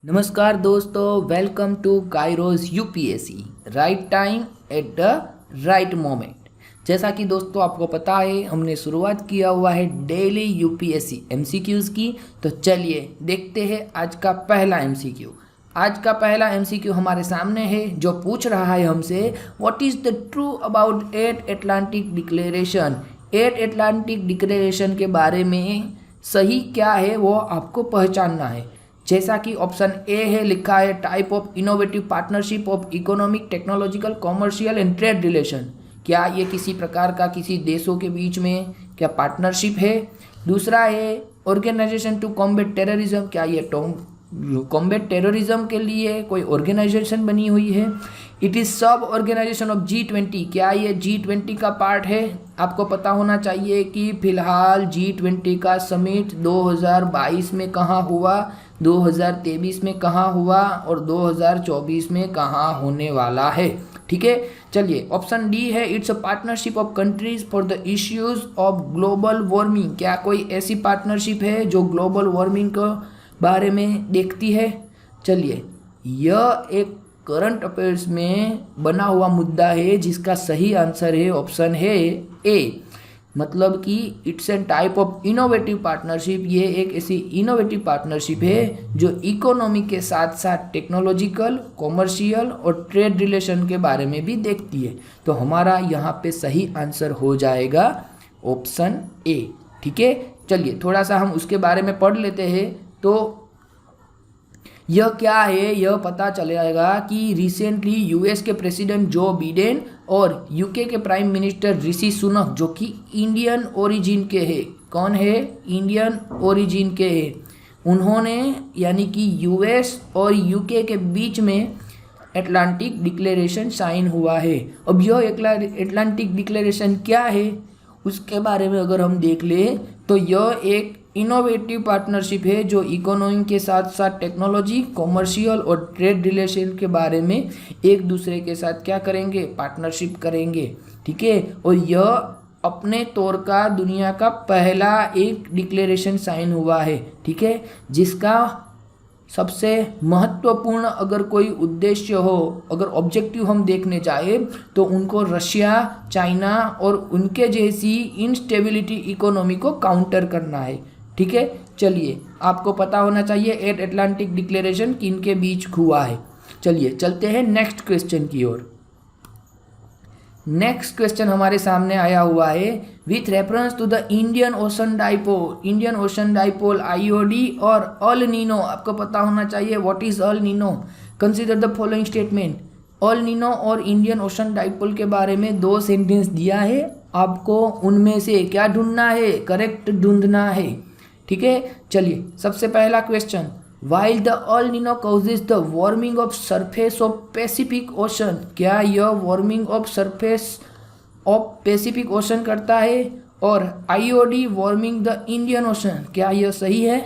नमस्कार दोस्तों, welcome to Kairos UPSC right time at the right moment. जैसा कि दोस्तों आपको पता है, हमने शुरुआत किया हुआ है डेली यूपीएससी एमसीक्यूज़ की। तो चलिए देखते हैं आज का पहला एमसीक्यू। आज का पहला एमसीक्यू हमारे सामने है, जो पूछ रहा है हमसे what is the true about 8 Atlantic declaration. 8 Atlantic declaration के बारे में सही क्या है वो आपको पहचानना है। जैसा कि ऑप्शन ए है, लिखा है type of innovative partnership of economic, technological, commercial and trade relation. क्या ये किसी प्रकार का किसी देशों के बीच में क्या पार्टनरशिप है। दूसरा है ऑर्गेनाइजेशन टू कॉम्बैट टेररिज्म। क्या ये कॉम्बैट टेररिज्म के लिए कोई ऑर्गेनाइजेशन बनी हुई है। इट इज़ सब ऑर्गेनाइजेशन ऑफ G20। क्या ये G20 का पार्ट है। आपको पता होना चाहिए कि फिलहाल G20 का समिट 2022 में कहाँ हुआ, 2023 में कहाँ हुआ और 2024 में कहाँ होने वाला है। ठीक है, चलिए ऑप्शन डी है, it's a partnership of countries for the issues of global warming. क्या कोई ऐसी पार्टनरशिप है जो ग्लोबल वार्मिंग के बारे में देखती है। चलिए, यह एक करंट अफेयर्स में बना हुआ मुद्दा है, जिसका सही आंसर है ऑप्शन है ए। मतलब कि it's an type of innovative partnership. ये एक ऐसी इनोवेटिव पार्टनरशिप है जो इकोनॉमी के साथ साथ टेक्नोलॉजिकल, कॉमर्शियल और ट्रेड रिलेशन के बारे में भी देखती है। तो हमारा यहाँ पे सही आंसर हो जाएगा ऑप्शन ए। ठीक है, चलिए थोड़ा सा हम उसके बारे में पढ़ लेते हैं। तो यह क्या है, यह पता चलेगा कि रिसेंटली यूएस के प्रेसिडेंट जो बिडेन और यूके के प्राइम मिनिस्टर ऋषि सुनक, जो कि इंडियन ओरिजिन के हैं। कौन है, इंडियन ओरिजिन के हैं। उन्होंने यानी कि यूएस और यूके के बीच में अटलांटिक डिक्लेरेशन साइन हुआ है। अब यह अटलांटिक डिक्लेरेशन क्या है उसके बारे में अगर हम देख लें तो यह एक इनोवेटिव पार्टनरशिप है जो इकोनॉमी के साथ साथ टेक्नोलॉजी, कॉमर्शियल और ट्रेड रिलेशन के बारे में एक दूसरे के साथ क्या करेंगे, पार्टनरशिप करेंगे। ठीक है, और यह अपने तौर का दुनिया का पहला एक डिक्लेरेशन साइन हुआ है। ठीक है, जिसका सबसे महत्वपूर्ण अगर कोई उद्देश्य हो, अगर ऑब्जेक्टिव हम देखने जाए तो उनको रशिया, चाइना और उनके जैसी इनस्टेबिलिटी इकोनॉमी को काउंटर करना है। ठीक है, चलिए आपको पता होना चाहिए 8 अटलांटिक डिक्लेरेशन किन के बीच हुआ है। चलिए चलते हैं नेक्स्ट क्वेश्चन की ओर। नेक्स्ट क्वेश्चन हमारे सामने आया हुआ है, with reference to the Indian Ocean dipole. Indian Ocean dipole IOD और अल नीनो। आपको पता होना चाहिए what is El Nino. Consider the following statement. El Nino और इंडियन ओशन डाइपोल के बारे में 2 सेंटेंस दिया है, आपको उनमें से क्या ढूंढना है, करेक्ट ढूंढना है। ठीक है, चलिए सबसे पहला question, while the Al Nino causes the warming of surface of Pacific ocean. क्या यह warming of surface of Pacific ocean करता है। और IOD warming the Indian ocean. क्या यह सही है।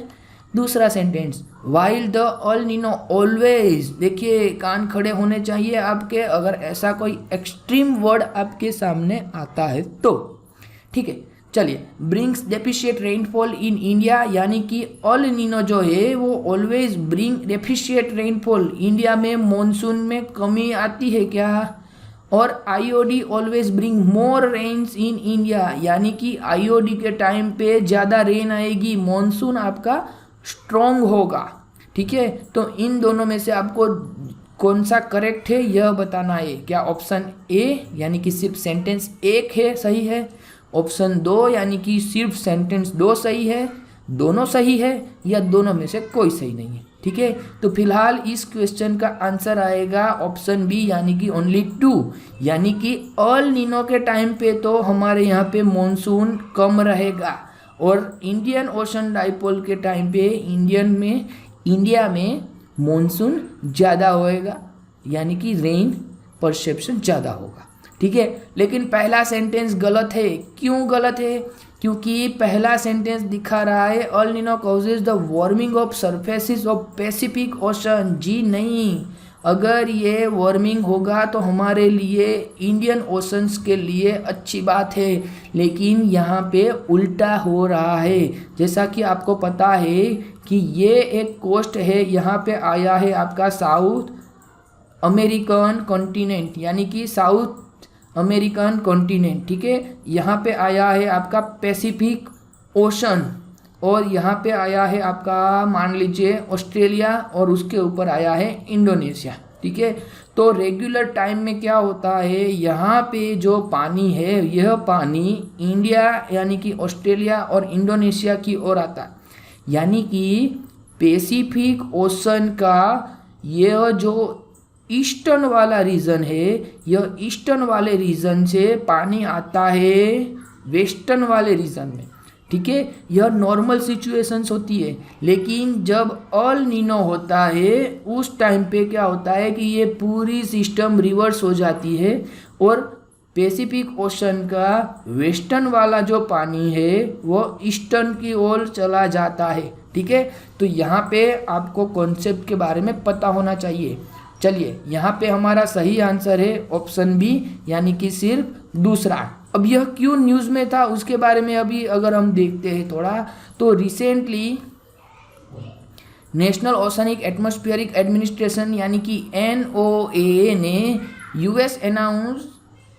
दूसरा sentence, while the El Nino always. देखिए कान खड़े होने चाहिए आपके अगर ऐसा कोई एक्सट्रीम वर्ड आपके सामने आता है तो। ठीक है, चलिए, brings deficient rainfall in India. यानी कि अल नीनो जो है वो always bring deficient rainfall. India में मॉनसून में कमी आती है क्या। और IOD always bring more rains in India. यानी कि IOD के टाइम पे ज़्यादा रेन आएगी, मॉनसून आपका स्ट्रॉन्ग होगा। ठीक है, तो इन दोनों में से आपको कौन सा करेक्ट है यह बताना है। क्या ऑप्शन ए यानी कि सिर्फ सेंटेंस 1 है सही है, ऑप्शन 2 यानी कि सिर्फ सेंटेंस 2 सही है, दोनों सही है, या दोनों में से कोई सही नहीं है। ठीक है, तो फिलहाल इस क्वेश्चन का आंसर आएगा ऑप्शन बी यानी कि ओनली 2। यानी कि अल नीनो के टाइम पे तो हमारे यहाँ पे मॉनसून कम रहेगा और इंडियन ओशन डाइपोल के टाइम पे इंडिया में मॉनसून ज़्यादा होएगा, यानी कि रेन परसेप्शन ज़्यादा होगा। ठीक है, लेकिन पहला सेंटेंस गलत है। क्यों गलत है, क्योंकि पहला सेंटेंस दिखा रहा है El Nino causes the warming of surfaces of Pacific Ocean. जी नहीं, अगर ये वार्मिंग होगा तो हमारे लिए इंडियन ओशंस के लिए अच्छी बात है, लेकिन यहाँ पे उल्टा हो रहा है। जैसा कि आपको पता है कि ये एक कोस्ट है, यहाँ पे आया है आपका साउथ अमेरिकन कॉन्टिनेंट, यानी कि साउथ अमेरिकन कॉन्टिनेंट, ठीक है। यहाँ पे आया है आपका पैसिफिक ओशन, और यहाँ पे आया है आपका मान लीजिए ऑस्ट्रेलिया, और उसके ऊपर आया है इंडोनेशिया, ठीक है। तो रेगुलर टाइम में क्या होता है, यहाँ पे जो पानी है यह पानी इंडिया यानी कि ऑस्ट्रेलिया और इंडोनेशिया की ओर आता है, यानी कि पैसिफिक ओशन का यह जो ईस्टर्न वाला रीजन है, यह ईस्टर्न वाले रीजन से पानी आता है वेस्टर्न वाले रीजन में, ठीक है। यह नॉर्मल सिचुएशंस होती है, लेकिन जब अल नीनो होता है उस टाइम पे क्या होता है कि ये पूरी सिस्टम रिवर्स हो जाती है और पैसिफिक ओशन का वेस्टर्न वाला जो पानी है वो ईस्टर्न की ओर चला जाता है, ठीक है। तो यहाँ पे आपको कॉन्सेप्ट के बारे में पता होना चाहिए। चलिए, यहाँ पे हमारा सही आंसर है ऑप्शन बी, यानी कि सिर्फ दूसरा। अब यह क्यों न्यूज़ में था उसके बारे में अभी अगर हम देखते हैं थोड़ा, तो recently national oceanic atmospheric administration यानी कि NOAA ने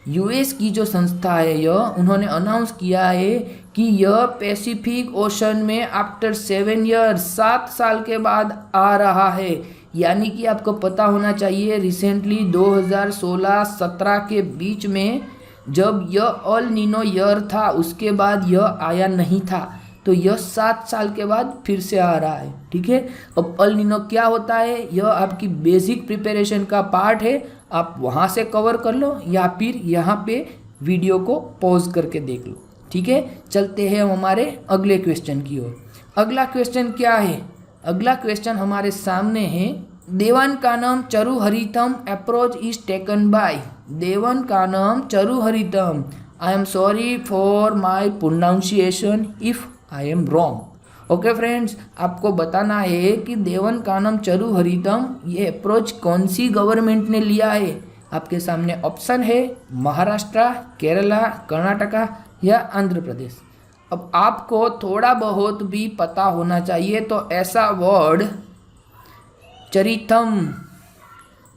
यूएस की जो संस्था है यह, उन्होंने अनाउंस किया है कि यह पैसिफिक ओशन में आफ्टर 7 ईयर्स 7 साल के बाद आ रहा है। यानी कि आपको पता होना चाहिए रिसेंटली 2016-17 के बीच में जब यह अल नीनो ईयर था उसके बाद यह आया नहीं था, तो यह 7 साल के बाद फिर से आ रहा है, ठीक है। अब अल नीनो क्या होता है, यह आपकी बेसिक प्रिपरेशन का पार्ट है, आप वहाँ से कवर कर लो या फिर यहाँ पे वीडियो को पॉज करके देख लो, ठीक है। चलते हैं हमारे अगले क्वेश्चन की ओर। अगला क्वेश्चन क्या है, अगला क्वेश्चन हमारे सामने है, देवनकानम चरुहरितम अप्रोच इज टेकन बाय। देवनकानम चरुहरितम, I am sorry for my pronunciation if I am wrong. Okay friends, आपको बताना है कि देवनकानम चरुहरितम ये अप्रोच कौन सी गवर्नमेंट ने लिया है। आपके सामने ऑप्शन है महाराष्ट्र, केरला, कर्नाटका या आंध्र प्रदेश। अब आपको थोड़ा बहुत भी पता होना चाहिए, तो ऐसा वर्ड चरितम,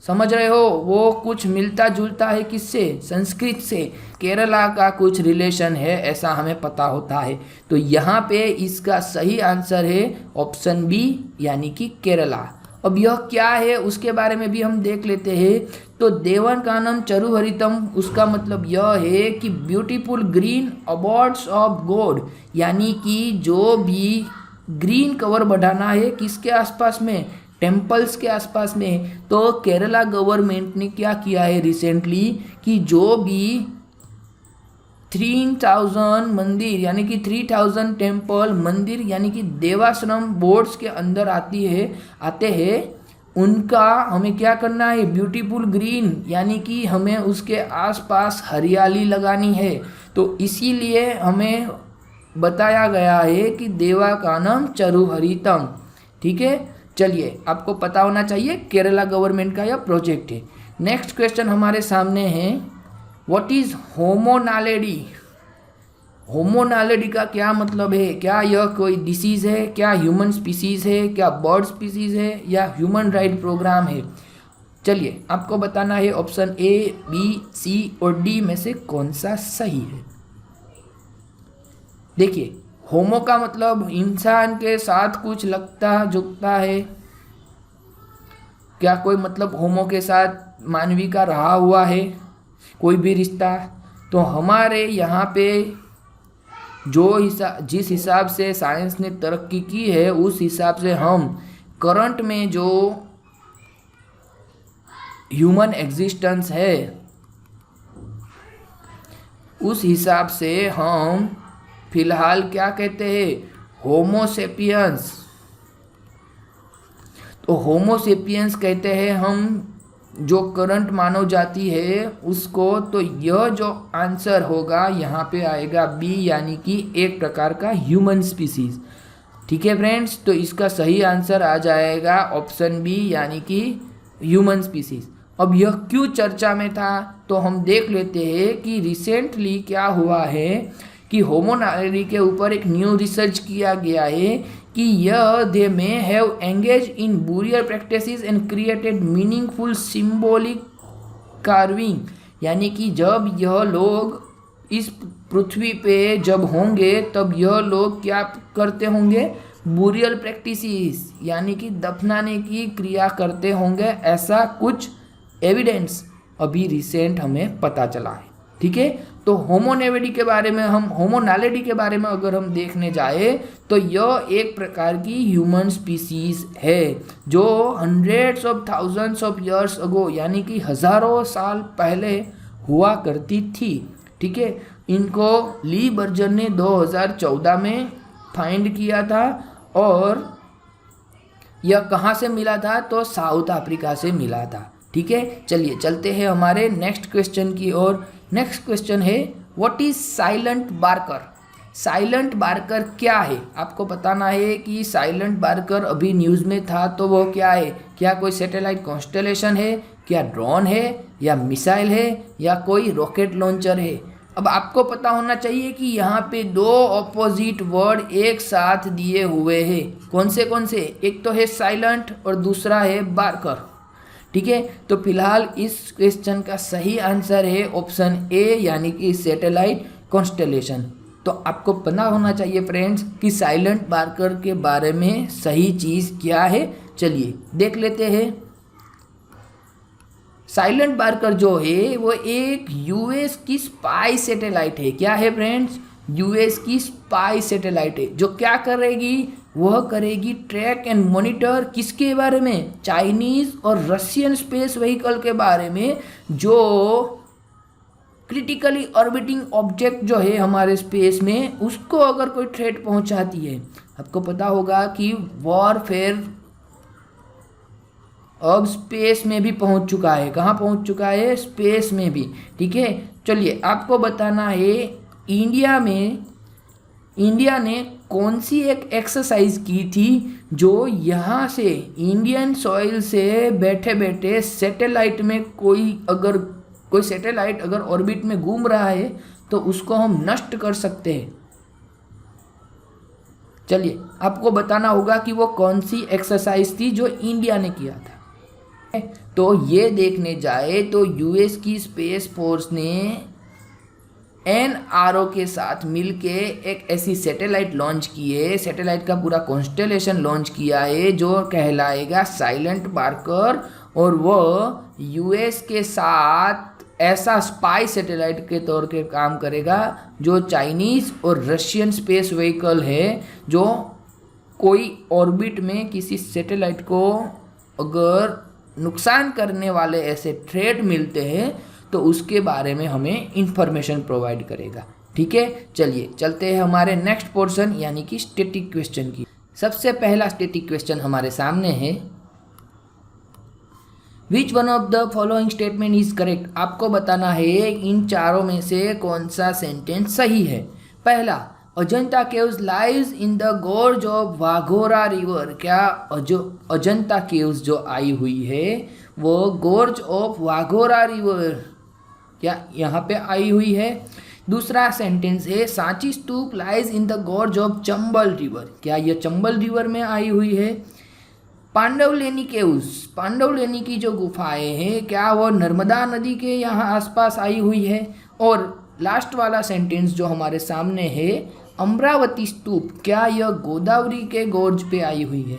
समझ रहे हो, वो कुछ मिलता जुलता है किससे, संस्कृत से, केरला का कुछ रिलेशन है ऐसा हमें पता होता है। तो यहाँ पे इसका सही आंसर है ऑप्शन बी, यानी कि केरला। अब यह क्या है उसके बारे में भी हम देख लेते हैं। तो देवनकानम चरुहरितम, उसका मतलब यह है कि ब्यूटीफुल ग्रीन अबॉर्ड्स ऑफ गॉड, यानी कि जो भी ग्रीन कवर बढ़ाना है किसके आसपास में, टेम्पल्स के आसपास में। तो केरला गवर्नमेंट ने क्या किया है रिसेंटली कि जो भी 3000 मंदिर यानी कि 3000 टेम्पल मंदिर यानी कि देवाश्रम बोर्ड्स के अंदर आते हैं, उनका हमें क्या करना है, ब्यूटीफुल ग्रीन, यानी कि हमें उसके आसपास हरियाली लगानी है। तो इसीलिए हमें बताया गया है कि देवनकानम चरुहरितम, ठीक है। चलिए, आपको पता होना चाहिए केरला गवर्नमेंट का यह प्रोजेक्ट है। नेक्स्ट क्वेश्चन हमारे सामने है, व्हाट इज होमोनालेडी। होमोनालेडी का क्या मतलब है, क्या यह कोई डिसीज़ है, क्या ह्यूमन स्पीसीज़ है, क्या बर्ड स्पीसीज़ है या ह्यूमन राइट प्रोग्राम है। चलिए, आपको बताना है ऑप्शन ए, बी, सी और डी में से कौन सा सही है। देखिए, होमो का मतलब इंसान के साथ कुछ लगता जुगता है, क्या कोई मतलब होमो के साथ मानवी का रहा हुआ है कोई भी रिश्ता। तो हमारे यहाँ पे जिस हिसाब से साइंस ने तरक्की की है उस हिसाब से हम करंट में जो ह्यूमन एग्जिस्टेंस है उस हिसाब से हम फिलहाल क्या कहते हैं, होमोसेपियंस। तो होमोसेपियंस कहते हैं हम जो करंट मानव जाति है उसको। तो यह जो आंसर होगा यहाँ पे आएगा बी, यानी कि एक प्रकार का ह्यूमन स्पीसीज, ठीक है फ्रेंड्स। तो इसका सही आंसर आ जाएगा ऑप्शन बी, यानी कि ह्यूमन स्पीसीज। अब यह क्यों चर्चा में था, तो हम देख लेते हैं कि रिसेंटली क्या हुआ है कि होमोनालिटी के ऊपर एक न्यू रिसर्च किया गया है कि यह they may have engage in burial practices and created meaningful symbolic carving, यानी कि जब यह लोग इस पृथ्वी पे जब होंगे तब यह लोग क्या करते होंगे, बुरियल प्रैक्टिसेस यानी कि दफनाने की क्रिया करते होंगे, ऐसा कुछ एविडेंस अभी रिसेंट हमें पता चला है। ठीक है, तो होमोनेविडी के बारे में होमोनालिडी के बारे में अगर हम देखने जाए तो यह एक प्रकार की ह्यूमन स्पीसीज है जो hundreds of thousands of years ago यानी कि हजारों साल पहले हुआ करती थी। ठीक है, इनको ली बर्जर ने 2014 में फाइंड किया था और यह कहाँ से मिला था, तो साउथ अफ्रीका से मिला था। ठीक है, चलिए चलते हैं हमारे नेक्स्ट क्वेश्चन की ओर। नेक्स्ट क्वेश्चन है what is silent Barker. Silent Barker क्या है, आपको बताना है कि साइलेंट बार्कर अभी न्यूज़ में था तो वो क्या है, क्या कोई सैटेलाइट कॉन्स्टेलेशन है, क्या ड्रोन है या मिसाइल है या कोई रॉकेट लॉन्चर है। अब आपको पता होना चाहिए कि यहाँ पे दो ऑपोजिट वर्ड एक साथ दिए हुए हैं। कौन से, एक तो है साइलेंट और दूसरा है बार्कर। ठीक है, तो फिलहाल इस क्वेश्चन का सही आंसर है ऑप्शन ए यानी कि सैटेलाइट कॉन्स्टेलेशन। तो आपको पता होना चाहिए फ्रेंड्स कि साइलेंट बार्कर के बारे में सही चीज़ क्या है। चलिए देख लेते हैं। साइलेंट बार्कर जो है वो एक यूएस की स्पाई सैटेलाइट है। क्या है फ्रेंड्स, यूएस की स्पाई सैटेलाइट है जो क्या करेगी, वह करेगी ट्रैक एंड मॉनिटर किसके बारे में, चाइनीज़ और रशियन स्पेस व्हीकल के बारे में जो क्रिटिकली ऑर्बिटिंग ऑब्जेक्ट जो है हमारे स्पेस में उसको अगर कोई थ्रेट पहुंचाती है। आपको पता होगा कि वॉरफेयर अब स्पेस में भी पहुंच चुका है। कहाँ पहुंच चुका है, स्पेस में भी। ठीक है, चलिए आपको बताना है इंडिया ने कौन सी एक एक्सरसाइज की थी जो यहाँ से इंडियन सॉइल से बैठे बैठे सैटेलाइट में कोई सैटेलाइट अगर ऑर्बिट में घूम रहा है तो उसको हम नष्ट कर सकते हैं। चलिए आपको बताना होगा कि वो कौन सी एक्सरसाइज थी जो इंडिया ने किया था। तो ये देखने जाए तो यूएस की स्पेस फोर्स ने एनआरओ के साथ मिलके एक ऐसी सैटेलाइट लॉन्च की है, सैटेलाइट का पूरा कॉन्स्टेलेशन लॉन्च किया है जो कहलाएगा साइलेंट बार्कर, और वो यूएस के साथ ऐसा स्पाई सैटेलाइट के तौर पे काम करेगा जो चाइनीज़ और रशियन स्पेस व्हीकल है जो कोई ऑर्बिट में किसी सैटेलाइट को अगर नुकसान करने वाले ऐसे थ्रेट मिलते हैं तो उसके बारे में हमें इंफॉर्मेशन प्रोवाइड करेगा। ठीक है, चलिए चलते हैं हमारे नेक्स्ट पोर्शन यानी कि स्टैटिक क्वेश्चन की। सबसे पहला स्टैटिक क्वेश्चन हमारे सामने है which one of the following statement is correct. आपको बताना है इन चारों में से कौन सा सेंटेंस सही है। पहला, Ajanta caves lives in the gorge of Waghora river. क्या अजंता केव्स जो आई हुई है वो गोर्ज ऑफ वाघोरा रिवर क्या यहाँ पे आई हुई है। दूसरा सेंटेंस है Sanchi stupa lies in the gorge of Chambal river. क्या यह चंबल रिवर में आई हुई है। पांडवलेनी केव्स, पांडवलेनी की जो गुफाएं हैं क्या वो नर्मदा नदी के यहाँ आसपास आई हुई है। और लास्ट वाला सेंटेंस जो हमारे सामने है अमरावती स्तूप, क्या यह गोदावरी के गोर्ज पे आई हुई है।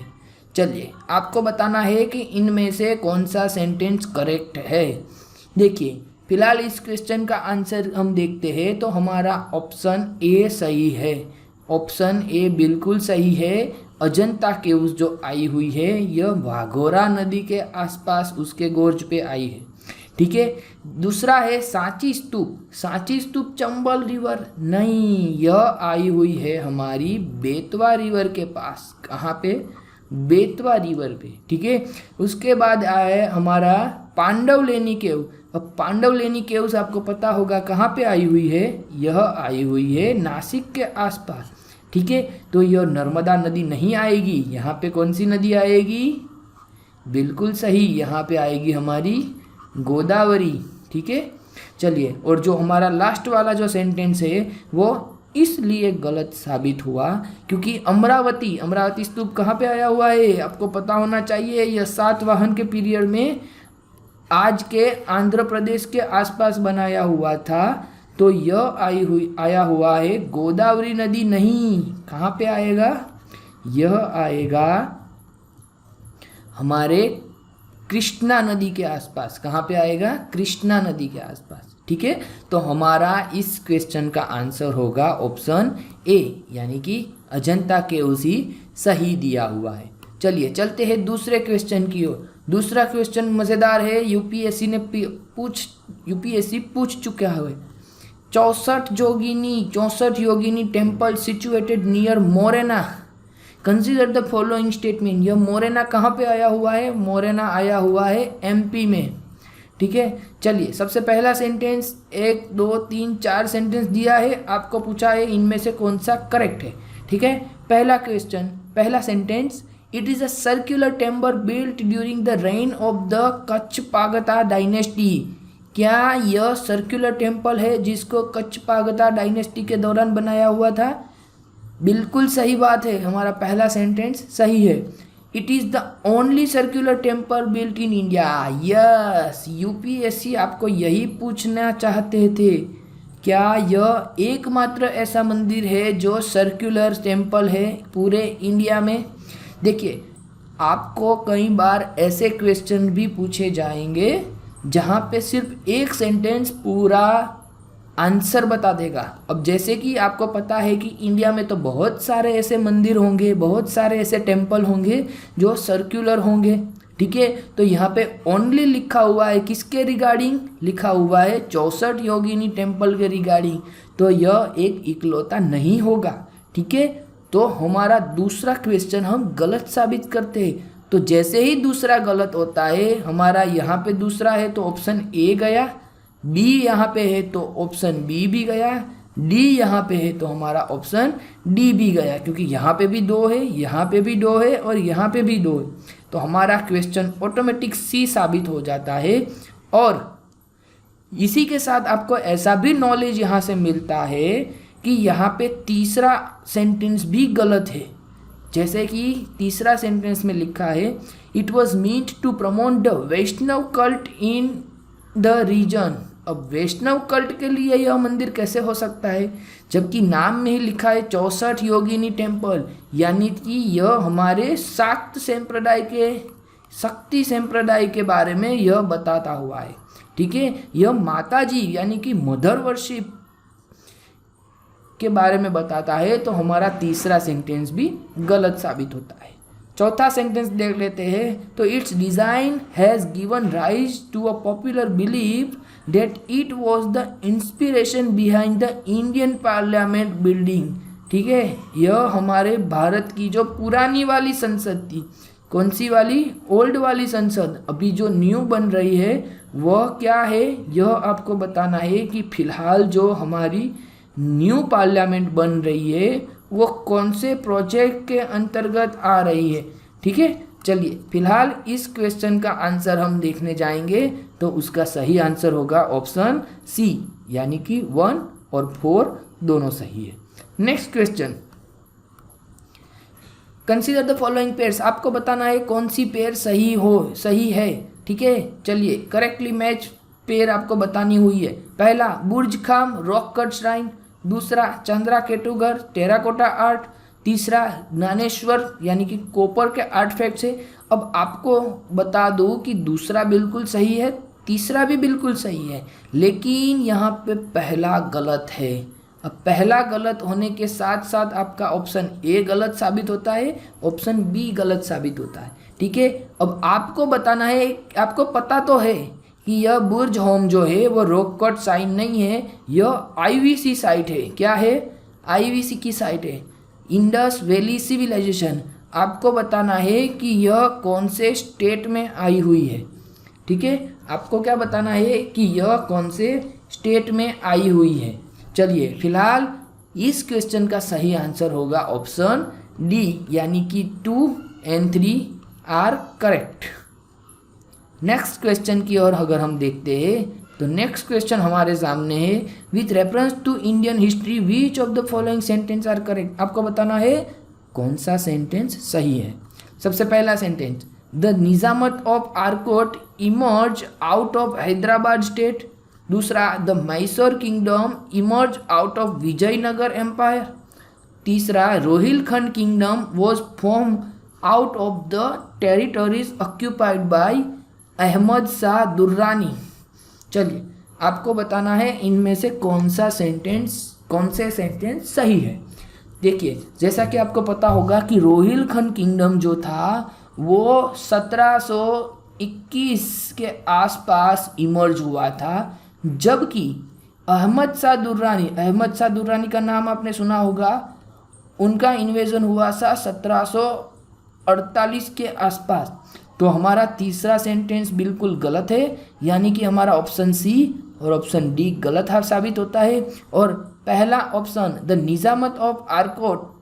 चलिए आपको बताना है कि इनमें से कौन सा सेंटेंस करेक्ट है। देखिए फिलहाल इस क्वेश्चन का आंसर हम देखते हैं तो हमारा ऑप्शन ए सही है। ऑप्शन ए बिल्कुल सही है। अजंता केव्स जो आई हुई है यह वाघोरा नदी के आसपास उसके गोर्ज पे आई है। ठीक है, दूसरा है सांची स्तूप। सांची स्तूप चंबल रिवर नहीं, यह आई हुई है हमारी बेतवा रिवर के पास। कहाँ पे, बेतवा रिवर पे। ठीक है, उसके बाद आया है हमारा पांडवलेनी केव। अब पांडवलेनी केव्स आपको पता होगा कहाँ पे आई हुई है, यह आई हुई है नासिक के आसपास। ठीक है, तो यह नर्मदा नदी नहीं आएगी। यहाँ पे कौन सी नदी आएगी, बिल्कुल सही, यहाँ पे आएगी हमारी गोदावरी। ठीक है, चलिए और जो हमारा लास्ट वाला जो सेंटेंस है वो इसलिए गलत साबित हुआ क्योंकि अमरावती स्तूप कहाँ पे आया हुआ है आपको पता होना चाहिए। यह सातवाहन के पीरियड में आज के आंध्र प्रदेश के आसपास बनाया हुआ था। तो यह आया हुआ है गोदावरी नदी नहीं, कहाँ पे आएगा, यह आएगा हमारे कृष्णा नदी के आसपास। कहाँ पे आएगा, कृष्णा नदी के आसपास। ठीक है, तो हमारा इस क्वेश्चन का आंसर होगा ऑप्शन ए, यानी कि अजंता केव्स सही दिया हुआ है। चलिए चलते हैं दूसरे क्वेश्चन की ओर। दूसरा क्वेश्चन मज़ेदार है, यूपीएससी पूछ चुका है। 64 Yogini temple situated near Morena, consider the following statement. यह मोरेना कहाँ पे आया हुआ है, मोरेना आया हुआ है एमपी में। ठीक है, चलिए सबसे पहला सेंटेंस 1 2 3 4 सेंटेंस दिया है, आपको पूछा है इनमें से कौन सा करेक्ट है। ठीक है, पहला क्वेश्चन, पहला sentence, it is a circular temple built during the reign of the Kachchhapaghata dynasty. क्या यह सर्कुलर टेम्पल है जिसको कच्छपागता डायनेस्टी के दौरान बनाया हुआ था? बिल्कुल सही बात है, हमारा पहला सेंटेंस सही है। It is the only circular temple built in India. Yes, UPSC आपको यही पूछना चाहते थे, क्या यह एकमात्र ऐसा मंदिर है जो सर्कुलर टेम्पल है पूरे इंडिया में? देखिए, आपको कई बार ऐसे क्वेश्चन भी पूछे जाएंगे जहाँ पे सिर्फ एक सेंटेंस पूरा आंसर बता देगा। अब जैसे कि आपको पता है कि इंडिया में तो बहुत सारे ऐसे मंदिर होंगे, बहुत सारे ऐसे टेम्पल होंगे जो सर्कुलर होंगे। ठीक है, तो यहाँ पे ओनली लिखा हुआ है किसके रिगार्डिंग, लिखा हुआ है 64 योगिनी टेम्पल के रिगार्डिंग, तो यह एक इकलौता नहीं होगा। ठीक है, तो हमारा दूसरा क्वेश्चन हम गलत साबित करते हैं। तो जैसे ही दूसरा गलत होता है, हमारा यहाँ पे दूसरा है तो ऑप्शन ए गया, बी यहाँ पे है तो ऑप्शन बी भी गया, डी यहाँ पे है तो हमारा ऑप्शन डी भी गया, क्योंकि यहाँ पे भी 2 है, यहाँ पे भी 2 है और यहाँ पे भी 2 है। तो हमारा क्वेश्चन ऑटोमेटिक सी साबित हो जाता है। और इसी के साथ आपको ऐसा भी नॉलेज यहाँ से मिलता है कि यहाँ पे तीसरा सेंटेंस भी गलत है। जैसे कि तीसरा सेंटेंस में लिखा है, it was meant to promote the Vaishnava cult in the region. अब वैष्णव कल्ट के लिए यह मंदिर कैसे हो सकता है, जबकि नाम में ही लिखा है 64 योगिनी टेम्पल, यानी कि यह हमारे शाक्त संप्रदाय के, शक्ति संप्रदाय के बारे में यह बताता हुआ है। ठीक है, यह माता जी यानी कि मदर वर्शिप के बारे में बताता है। तो हमारा तीसरा सेंटेंस भी गलत साबित होता है। चौथा सेंटेंस देख लेते हैं। तो its design has given rise to a popular belief that it was the inspiration behind the Indian Parliament building. ठीक है, यह हमारे भारत की जो पुरानी वाली संसद थी, कौन सी वाली, ओल्ड वाली संसद, अभी जो न्यू बन रही है वह क्या है, यह आपको बताना है कि फिलहाल जो हमारी न्यू पार्लियामेंट बन रही है वो कौन से प्रोजेक्ट के अंतर्गत आ रही है। ठीक है, चलिए फिलहाल इस क्वेश्चन का आंसर हम देखने जाएंगे। तो उसका सही आंसर होगा ऑप्शन सी, यानी कि 1 और 4 दोनों सही है। Next question, consider the following pairs. आपको बताना है कौन सी पेयर सही है। ठीक है, चलिए करेक्टली मैच पेयर आपको बतानी हुई है। पहला बुर्ज खाम रॉक कट श्राइन, दूसरा चंद्रा केटुगर टेराकोटा आर्ट, तीसरा ज्ञानेश्वर यानी कि कॉपर के आर्टफैक्ट्स है। अब आपको बता दूं कि दूसरा बिल्कुल सही है, तीसरा भी बिल्कुल सही है, लेकिन यहाँ पे पहला गलत है। अब पहला गलत होने के साथ साथ आपका ऑप्शन ए गलत साबित होता है, ऑप्शन बी गलत साबित होता है। ठीक है, अब आपको बताना है, आपको पता तो है कि यह बुर्ज होम जो है वो रॉक कट साइन नहीं है, यह आईवीसी साइट है। क्या है, आईवीसी की साइट है, इंडस वैली सिविलाइजेशन। आपको बताना है कि यह कौन से स्टेट में आई हुई है। ठीक है, आपको क्या बताना है कि यह कौन से स्टेट में आई हुई है। चलिए फिलहाल इस क्वेश्चन का सही आंसर होगा ऑप्शन डी, यानी कि 2 and 3 are correct. Next question की ओर अगर हम देखते हैं, तो नेक्स्ट क्वेश्चन हमारे सामने है, with reference to Indian history which of the following sentence are correct. आपको बताना है कौन सा सेंटेंस सही है। सबसे पहला sentence, the Nizamat of Arcot emerge out of Hyderabad state. दूसरा, the Mysore kingdom emerge out of Vijayanagar empire. तीसरा, Rohilkhand kingdom was form out of the territories occupied by Ahmad Shah Durrani. चलिए, आपको बताना है इनमें से कौन से सेंटेंस सही है। देखिए, जैसा कि आपको पता होगा कि रोहिलखंड किंगडम जो था वो 1721 के आसपास इमर्ज हुआ था, जबकि अहमद शाह दुर्रानी का नाम आपने सुना होगा, उनका इन्वेजन हुआ था 1748 के आसपास। तो हमारा तीसरा सेंटेंस बिल्कुल गलत है, यानी कि हमारा ऑप्शन सी और ऑप्शन डी गलत साबित होता है। और पहला option, the Nizamat of Arcot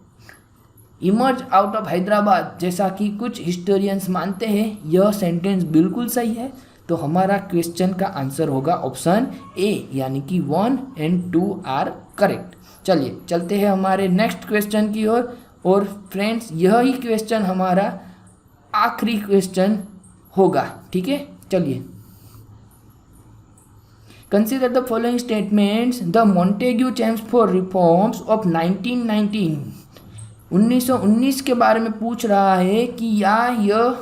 emerge out of Hyderabad, जैसा कि कुछ हिस्टोरियंस मानते हैं, यह सेंटेंस बिल्कुल सही है। तो हमारा क्वेश्चन का आंसर होगा ऑप्शन ए, यानी कि 1 और 2 आर करेक्ट। चलिए चलते हैं हमारे नेक्स्ट क्वेश्चन की ओर। और फ्रेंड्स, यही क्वेश्चन हमारा आखिरी क्वेश्चन होगा, ठीक है। चलिए, consider the following statements. The Montagu Chelmsford reforms of 1919 के बारे में पूछ रहा है कि यह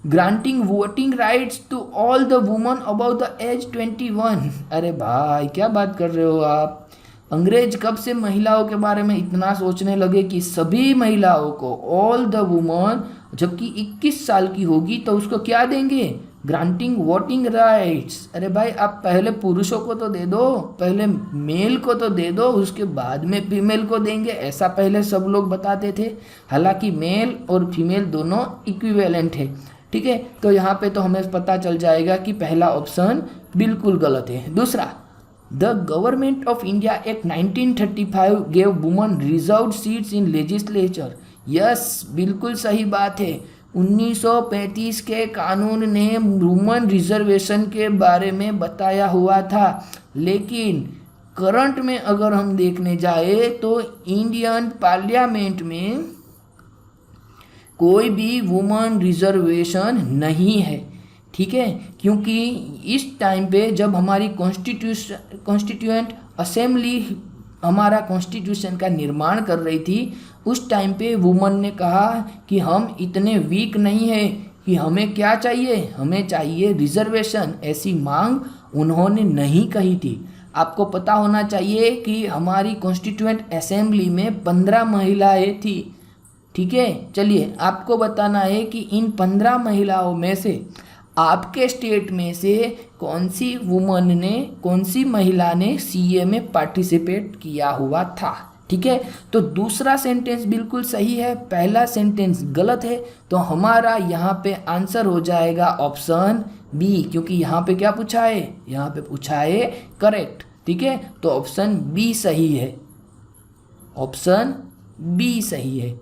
granting voting rights to all the woman about the age 21। अरे भाई, क्या बात कर रहे हो आप। अंग्रेज कब से महिलाओं के बारे में इतना सोचने लगे कि सभी महिलाओं को, ऑल द वुमन, जबकि 21 साल की होगी तो उसको क्या देंगे, ग्रांटिंग वोटिंग राइट्स। अरे भाई, आप पहले पुरुषों को तो दे दो, पहले मेल को तो दे दो, उसके बाद में फीमेल को देंगे, ऐसा पहले सब लोग बताते थे। हालांकि मेल और फीमेल दोनों इक्विवेलेंट है, ठीक है। तो यहाँ पे तो हमें पता चल जाएगा कि पहला ऑप्शन बिल्कुल गलत है। दूसरा, the government of India act 1935 gave woman reserved seats in legislature. Yes, बिल्कुल सही बात है। 1935 के कानून ने वुमन रिजर्वेशन के बारे में बताया हुआ था, लेकिन करंट में अगर हम देखने जाए तो इंडियन पार्लियामेंट में कोई भी वुमन रिजर्वेशन नहीं है, ठीक है। क्योंकि इस टाइम पे जब हमारी कॉन्स्टिट्यूएंट असेंबली हमारा कॉन्स्टिट्यूशन का निर्माण कर रही थी, उस टाइम पे वुमन ने कहा कि हम इतने वीक नहीं है कि हमें क्या चाहिए, हमें चाहिए रिजर्वेशन। ऐसी मांग उन्होंने नहीं कही थी। आपको पता होना चाहिए कि हमारी कॉन्स्टिट्यूएंट असेंबली में 15 महिलाएं थी, ठीक है। चलिए, आपको बताना है कि इन 15 महिलाओं में से आपके स्टेट में से कौन सी महिला ने सीए में पार्टिसिपेट किया हुआ था, ठीक है। तो दूसरा सेंटेंस बिल्कुल सही है, पहला सेंटेंस गलत है। तो हमारा यहाँ पे आंसर हो जाएगा ऑप्शन बी, क्योंकि यहाँ पे क्या पूछा है, यहाँ पे पूछा है करेक्ट, ठीक है। तो ऑप्शन बी सही है, ऑप्शन बी सही है।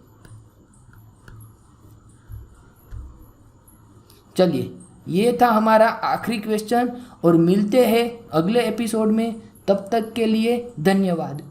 चलिए, ये था हमारा आखिरी क्वेश्चन और मिलते हैं अगले एपिसोड में। तब तक के लिए धन्यवाद।